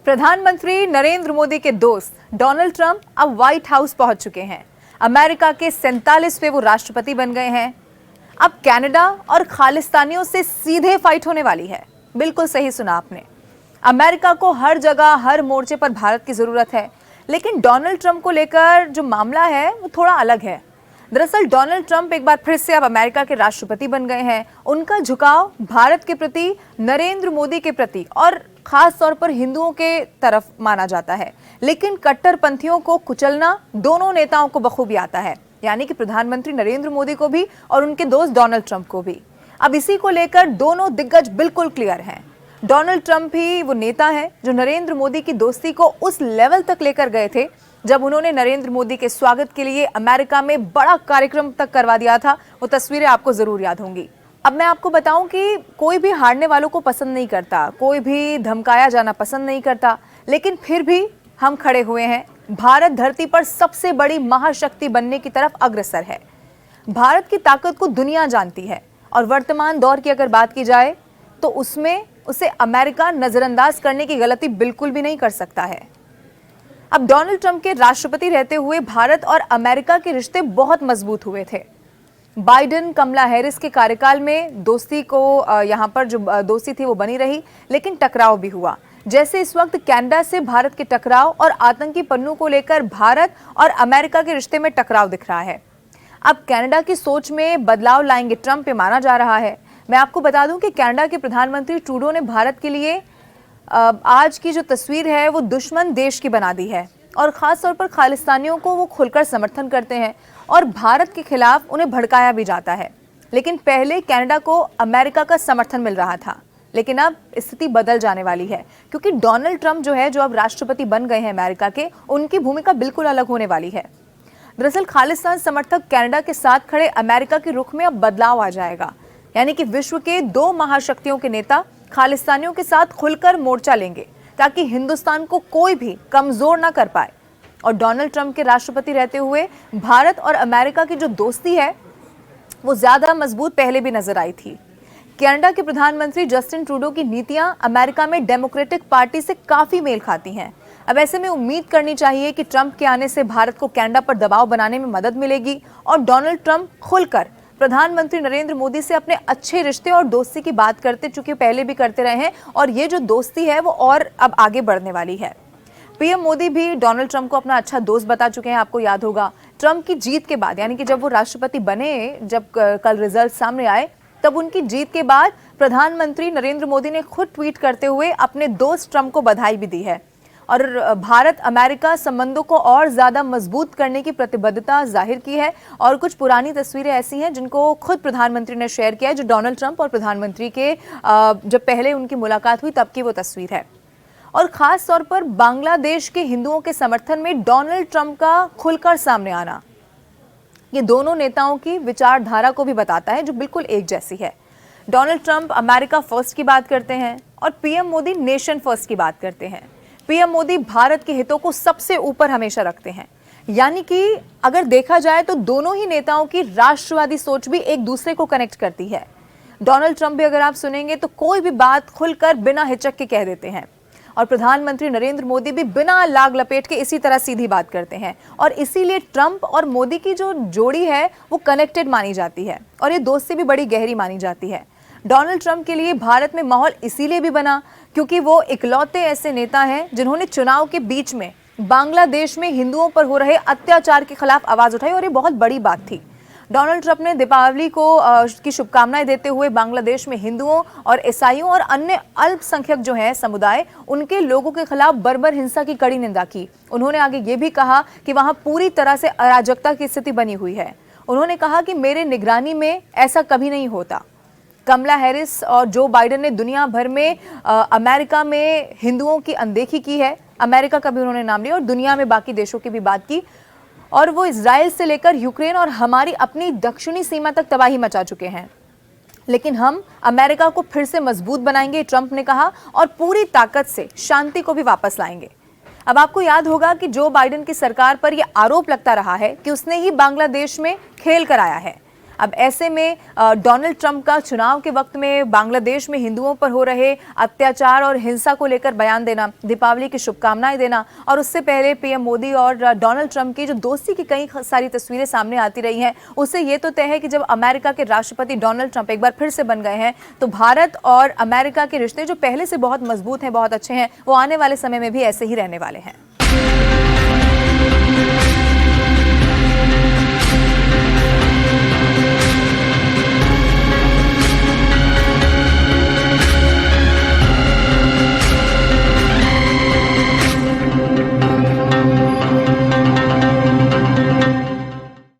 प्रधानमंत्री नरेंद्र मोदी के दोस्त डोनाल्ड ट्रंप अब व्हाइट हाउस पहुंच चुके हैं। अमेरिका के 47वें वो राष्ट्रपति बन गए हैं। अब कनाडा और खालिस्तानियों से सीधे फाइट होने वाली है। बिल्कुल सही सुना आपने। अमेरिका को हर जगह हर मोर्चे पर भारत की जरूरत है, लेकिन डोनाल्ड ट्रंप को लेकर जो मामला है वो थोड़ा अलग है। दरअसल डोनाल्ड ट्रंप एक बार फिर से अब अमेरिका के राष्ट्रपति बन गए हैं। उनका झुकाव भारत के प्रति, नरेंद्र मोदी के प्रति और खास तौर पर हिंदुओं के तरफ माना जाता है, लेकिन कट्टरपंथियों को कुचलना दोनों नेताओं को बखूबी आता है, यानी कि प्रधानमंत्री नरेंद्र मोदी को भी और उनके दोस्त डोनाल्ड ट्रंप को भी। अब इसी को लेकर दोनों दिग्गज बिल्कुल क्लियर हैं। डोनाल्ड ट्रंप ही वो नेता है जो नरेंद्र मोदी की दोस्ती को उस लेवल तक लेकर गए थे जब उन्होंने नरेंद्र मोदी के स्वागत के लिए अमेरिका में बड़ा कार्यक्रम तक करवा दिया था। वो तस्वीरें आपको जरूर याद होंगी। अब मैं आपको बताऊं कि कोई भी हारने वालों को पसंद नहीं करता, कोई भी धमकाया जाना पसंद नहीं करता, लेकिन फिर भी हम खड़े हुए हैं। भारत धरती पर सबसे बड़ी महाशक्ति बनने की तरफ अग्रसर है। भारत की ताकत को दुनिया जानती है और वर्तमान दौर की अगर बात की जाए तो उसमें उसे अमेरिका नजरअंदाज करने की गलती बिल्कुल भी नहीं कर सकता है। अब डोनाल्ड ट्रंप के राष्ट्रपति रहते हुए भारत और अमेरिका के रिश्ते बहुत मजबूत हुए थे। बाइडेन कमला हैरिस के कार्यकाल में दोस्ती को यहाँ पर जो दोस्ती थी वो बनी रही, लेकिन टकराव भी हुआ। जैसे इस वक्त कनाडा से भारत के टकराव और आतंकी पन्नों को लेकर भारत और अमेरिका के रिश्ते में टकराव दिख रहा है। अब कनाडा की सोच में बदलाव लाएंगे ट्रंप, पे माना जा रहा है। मैं आपको बता दूं कि कनाडा के प्रधानमंत्री ट्रूडो ने भारत के लिए आज की जो तस्वीर है वो दुश्मन देश की बना दी है और खास तौर पर खालिस्तानियों को वो खुलकर समर्थन करते हैं और भारत के खिलाफ उन्हें भड़काया भी जाता है। लेकिन पहले कनाडा को अमेरिका का समर्थन मिल रहा था, लेकिन अब स्थिति बदल जाने वाली है क्योंकि डोनाल्ड ट्रंप जो है, जो अब राष्ट्रपति बन गए हैं अमेरिका के, उनकी भूमिका बिल्कुल अलग होने वाली है। दरअसल खालिस्तान समर्थक कनाडा के साथ खड़े अमेरिका के रुख में अब बदलाव आ जाएगा, यानी कि विश्व के दो महाशक्तियों के नेता खालिस्तानियों के साथ खुलकर मोर्चा लेंगे ताकि हिंदुस्तान को कोई भी कमजोर ना कर पाए। और डोनाल्ड ट्रंप के राष्ट्रपति रहते हुए भारत और अमेरिका की जो दोस्ती है वो ज्यादा मजबूत पहले भी नजर आई थी। कनाडा के प्रधानमंत्री जस्टिन ट्रूडो की नीतियां अमेरिका में डेमोक्रेटिक पार्टी से काफी मेल खाती हैं। अब ऐसे में उम्मीद करनी चाहिए कि ट्रंप के आने से भारत को कनाडा पर दबाव बनाने में मदद मिलेगी और डोनाल्ड ट्रंप खुलकर प्रधानमंत्री नरेंद्र मोदी से अपने अच्छे रिश्ते और दोस्ती की बात करते, चूंकि पहले भी करते रहे हैं, और ये जो दोस्ती है वो और अब आगे बढ़ने वाली है। पीएम मोदी भी डोनाल्ड ट्रंप को अपना अच्छा दोस्त बता चुके हैं। आपको याद होगा ट्रंप की जीत के बाद, यानी कि जब वो राष्ट्रपति बने, जब कल रिजल्ट सामने आए, तब उनकी जीत के बाद प्रधानमंत्री नरेंद्र मोदी ने खुद ट्वीट करते हुए अपने दोस्त ट्रंप को बधाई भी दी है और भारत अमेरिका संबंधों को और ज्यादा मजबूत करने की प्रतिबद्धता जाहिर की है। और कुछ पुरानी तस्वीरें ऐसी हैं जिनको खुद प्रधानमंत्री ने शेयर किया है, जो डोनाल्ड ट्रंप और प्रधानमंत्री के जब पहले उनकी मुलाकात हुई तब की वो तस्वीर है। और खास तौर पर बांग्लादेश के हिंदुओं के समर्थन में डोनाल्ड ट्रंप का खुलकर सामने आना, ये दोनों नेताओं की विचारधारा को भी बताता है जो बिल्कुल एक जैसी है। डोनाल्ड ट्रंप अमेरिका फर्स्ट की बात करते हैं और पीएम मोदी नेशन फर्स्ट की बात करते हैं। पीएम मोदी भारत के हितों को सबसे ऊपर हमेशा रखते हैं, यानी कि अगर देखा जाए तो दोनों ही नेताओं की राष्ट्रवादी सोच भी एक दूसरे को कनेक्ट करती है। डोनाल्ड ट्रंप भी अगर आप सुनेंगे तो कोई भी बात खुलकर बिना हिचक के कह देते हैं और प्रधानमंत्री नरेंद्र मोदी भी बिना लाग लपेट के इसी तरह सीधी बात करते हैं और इसीलिए ट्रंप और मोदी की जो जोड़ी है वो कनेक्टेड मानी जाती है और ये दोस्ती भी बड़ी गहरी मानी जाती है। डोनाल्ड ट्रंप के लिए भारत में माहौल इसीलिए भी बना क्योंकि वो इकलौते ऐसे नेता हैं जिन्होंने चुनाव के बीच में बांग्लादेश में हिंदुओं पर हो रहे अत्याचार के खिलाफ आवाज उठाई और ये बहुत बड़ी बात थी। डोनाल्ड ट्रंप ने दीपावली को की शुभकामनाएं देते हुए बांग्लादेश में हिंदुओं और ईसाइयों और अन्य अल्पसंख्यक जो है समुदाय, उनके लोगों के खिलाफ बर्बर हिंसा की कड़ी निंदा की। उन्होंने आगे ये भी कहा कि वहां पूरी तरह से अराजकता की स्थिति बनी हुई है। उन्होंने कहा कि मेरे निगरानी में ऐसा कभी नहीं होता। कमला हैरिस और जो बाइडेन ने दुनिया भर में अमेरिका में हिंदुओं की अनदेखी की है, अमेरिका का भी उन्होंने नाम लिया और दुनिया में बाकी देशों की भी बात की, और वो इजराइल से लेकर यूक्रेन और हमारी अपनी दक्षिणी सीमा तक तबाही मचा चुके हैं। लेकिन हम अमेरिका को फिर से मजबूत बनाएंगे, ट्रंप ने कहा, और पूरी ताकत से शांति को भी वापस लाएंगे। अब आपको याद होगा कि जो बाइडेन की सरकार पर यह आरोप लगता रहा है कि उसने ही बांग्लादेश में खेल कराया है। अब ऐसे में डोनाल्ड ट्रंप का चुनाव के वक्त में बांग्लादेश में हिंदुओं पर हो रहे अत्याचार और हिंसा को लेकर बयान देना, दीपावली की शुभकामनाएं देना और उससे पहले पीएम मोदी और डोनाल्ड ट्रंप की जो दोस्ती की कई सारी तस्वीरें सामने आती रही हैं, उससे ये तो तय है कि जब अमेरिका के राष्ट्रपति डोनाल्ड ट्रंप एक बार फिर से बन गए हैं तो भारत और अमेरिका के रिश्ते जो पहले से बहुत मजबूत हैं, बहुत अच्छे हैं, वो आने वाले समय में भी ऐसे ही रहने वाले हैं।